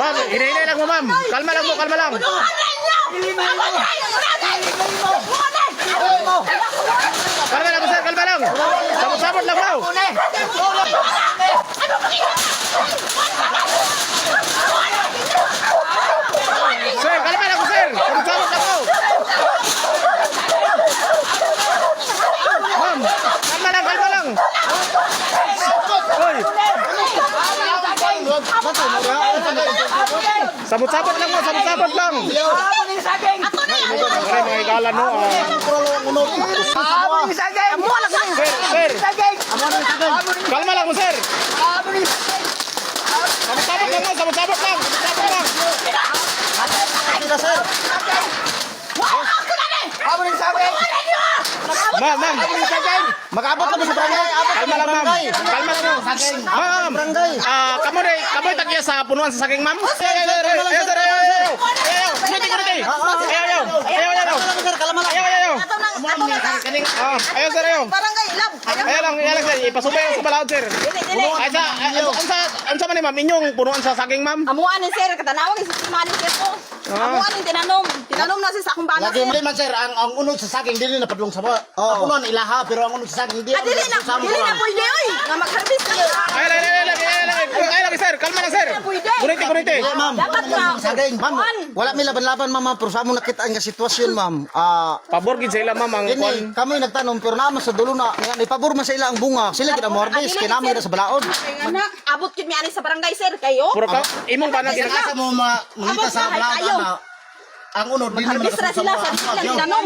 Ma'am, hinay lang mo, ma'am. Kalma lang mo, kalma lang. Kalma lang mo, sir, kalma lang. Sabot-sabot lang mo. Sir, kalma lang mo, sir. Sabot-sabot lang mo. Ma'am, kalma lang, kalma lang. Hoy. Sabot-sabot lang mo, sabot-sabot lang. Pare, mga higala no. Sir, sir. Kalma lang mo, sir. Sabot-sabot lang mo, sabot-sabot lang. Sabot-sabot lang. Ma'am, ma'am. Mag-abot kami sa barangay. Kalma lang, ma'am. Kalma lang, ma'am. Ma'am, kamoy tagya sa punuan sa saging, ma'am. Ayaw, sir, ayaw. Kuniti. Ayaw. Ayaw, sir, ayaw. Ayaw lang, sir. Ipasubay lang sa balaod, sir. Unsa man ni ma'am, inyong punuan sa saging, ma'am? Amuan ni sir, katanawag si Simani sir ko. Amuan ni tinanom. Tinanom na si sa akong bana Lagi sir. man sir, ang unod sa saging dili na padlong sa ba. Ako non ilaha pero ang unod sa saging di. Dili na pwede oy. Nga mag-harvest ka. Ay, sir. Kalma lang, sir. Kuniti. Ma'am. Dapat na. Saging, ma'am. Wala mi laban-laban ma'am, pero sa amo nakita ang sitwasyon ma'am. Pabor gid sa ila, ma'am, ang kwan. Kini kami nagtanom pero naman sa dulo na ni pabor man sa ila ang bunga. Sila gid mo harvest kay namin na sa balaod. Anak, abot kid mi ani sa barangay sir kayo. Puro ka, imong ba na Asa mo mangita sa balaod na ang unod dili man Harvest na sila sa sila tinanom.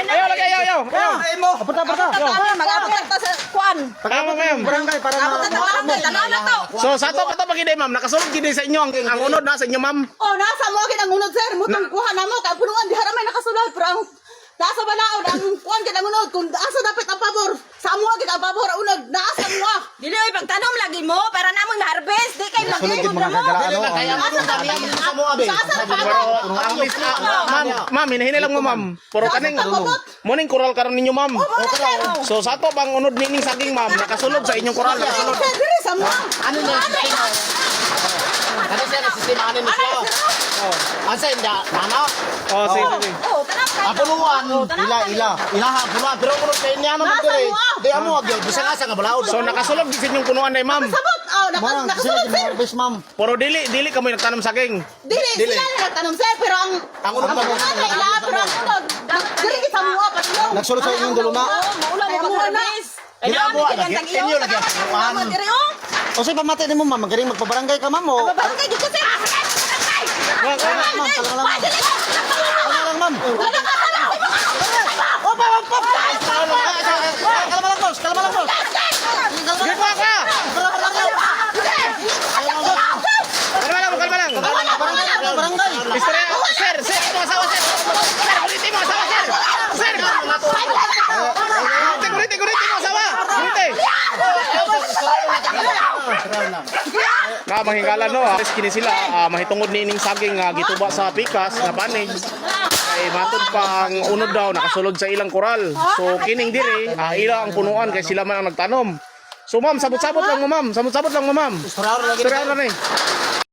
Ayaw lagi, ayaw. Mag-abot ta sa kuan. barangay para Abot ta barangay tanaw na to. So sa to pagid ma'am, nakasulod gid sa inyo ang unod na sa inyo, ma'am. Oh, nasa mo gid ang unod sir. Mutong kuha na mo kay punuan di haramay nakasulod pero ang nasa balaod ang kuan gid ang unod kung asa dapat ang pabor. Sa amo gid ang pabor unod naasa mo. Dili oy pagtanom lagi mo para namon harvest di kay lagi Sulod gid mga gagalaan Kaya ano. Sa mo abi. Ma'am, hinahinay lang mo, ma'am. Puro kaning morning coral karon ninyo, ma'am. So sa to bang unod nining saging, ma'am, nakasulod sa inyong coral, nakasulod. dili sa mo. Ano na Ano sa sistema ano ni siya? Asa inda nana? Oh, sige. Oh, tanap ka. Apuluan ilaha apuluan pero kuno kay niya naman dire. Di amo agyo bisang asa nga balaod. So nakasulod gid sa inyong punuan day, ma'am. Sabot. Oh, Ma'am, sila nakasulod gid sir. harvest ma'am. Puro dili kamo nagtanom saging. Dili sila na nagtanom sir pero ang unod pa mo. ila pero ang unod. Dili kita mo pa pero. Nagsulod sa inyong dulo na. Maulan mo pag-harvest. Kaya mo lagi inyo lagi. O say pamati nimo ma'am, magaling magpabarangay ka ma'am o. Barangay dito sir. Ma'am, talaga lang. Ano lang ma'am? Kalma lang boss. Gitwa ka. Kalma lang. Barangay. Istorya, sir, mo asawa, sir. Sir, kuliti mo asawa, sir. Sir. Kuliti mo asawa. Kuliti. Mahingala no, kini sila mahitungod nining saging nga gituba sa pikas nga panig. Kay matud pa ang unod daw nakasulod sa ilang koral. So kining dire ila ang punuan kay sila man ang nagtanom. So ma'am, sabot-sabot lang mo, ma'am. Istorya lang ni.